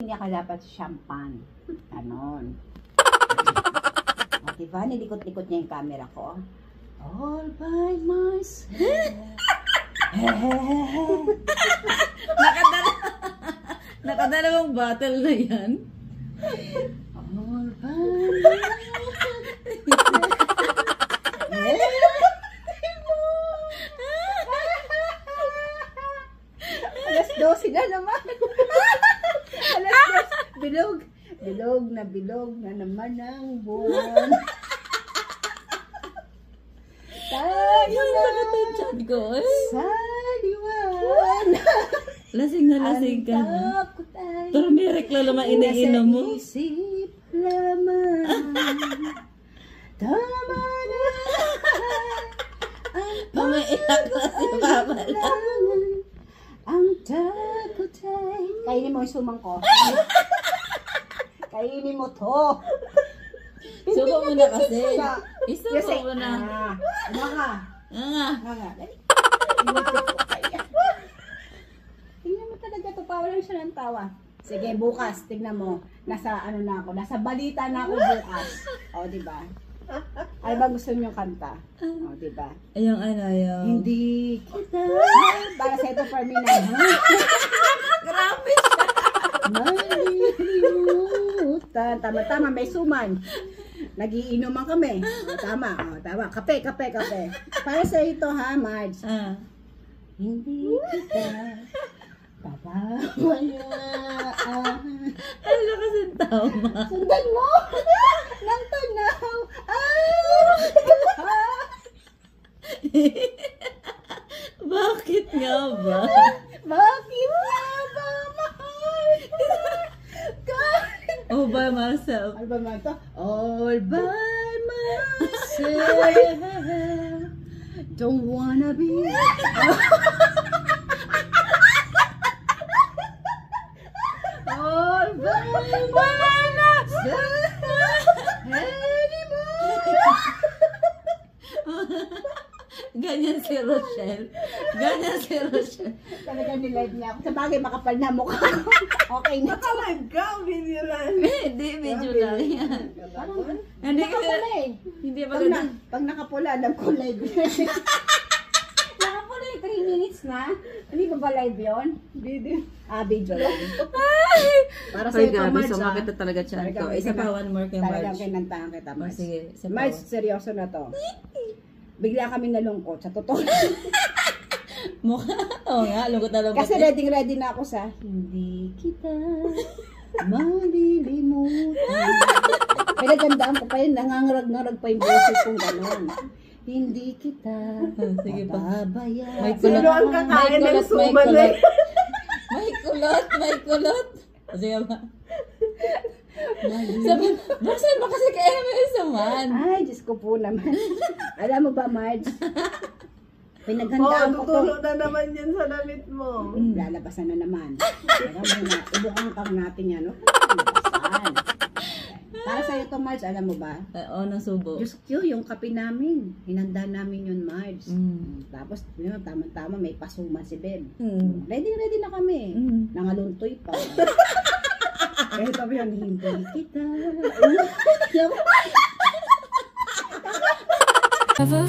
Hindi ka dapat champagne. Ganon. Diba? Nilikot-likot niya yung camera ko. All by myself. Nakadalawang bottle na yan. All by myself. Alas 12 na naman. Alas 12. Bilog na naman ang buwan. Tayo na ko. sa liwanag. Lasing na lasing ka na. Takot ay Turmeric lang naman iniinom mo. nasa isip lamang. Tama na ang Pamaiyak na si Papa lang. pagkailangan. Ang takot ay... Kainin mo yung sumang ko. Kainin mo to. Subo mo na kasi. Isubo Kasi, mo na. Ano ka? Ah. Dali. Inutit ko kaya. Tingnan mo talaga to. Pawa lang siya ng tawa. Sige, bukas. Tingnan mo. Nasa ano na ako. Nasa balita na ako bukas. O, diba? Ano ba gusto niyong kanta? O, diba? Ayong ano, ayong... Hindi kita. Para sa ito, Fermina. Grabe siya. Malilimutan. Tama, may suman. Nagiinuman kami. O, tama. Kape. Para sa ito, ha, Marge. Ah. Hindi kita papabayaan. Ano kasi tama? Sundan mo! Nang tanaw! Bakit nga ba? Bakit nga ba, mahal? Oh, by myself. Ano ba man to? All by myself. Don't wanna be. All by myself anymore. Ganyan si Rochelle. Talaga nilive niya ako. Sa bagay, makapal na mukha ko. Okay na. Talaga, video lang. Hindi, video lang yan. Hindi kasi... Nakapula eh. Hindi ba Pag nakapula, alam ko live. Nakapula eh, 3 minutes na. Hindi ba live yun? Video. Video lang. Para sa Ay, ito, gabi. Marge, Sumakit na talaga chan ko. Talagang Isa pa, one more kay Talagang Marge. kinantahan kita, Oh, Marge. sige. Isa pa. Marge, seryoso na to. Bigla kami nalungkot. Sa totoo. Mukha. Oo nga, lungkot na lungkot. Kasi ready na ako sa hindi kita malilimutan. Pinagandaan ko pa yun. Nangangarag-ngarag pa yung boses kong gano'n. Hindi kita Sige pa. pababayaan. May Sino ang kakain ng suman na yun? May kulot. O, sige ba? Sabi, bakit ba kasi kaya mo yung saman? Ay, Diyos ko po naman. Alam mo ba, Marge? Pinaghandaan ko to. Tutulo na naman yan sa damit mo. Lalabasan na naman. Alam mo na, ibukang natin yan, no? Lalabasan. Para sa'yo to, Marge, alam mo ba? Oo, ng subo. Diyos ko, yung kape namin. Hinanda namin yun, Marge. Mm. Tapos, yun, tama-tama, may pasuman si Beb. Mm. Ready na kami. Mm. Nangaluntoy pa. Kaya sabi yun, hindi kita. Never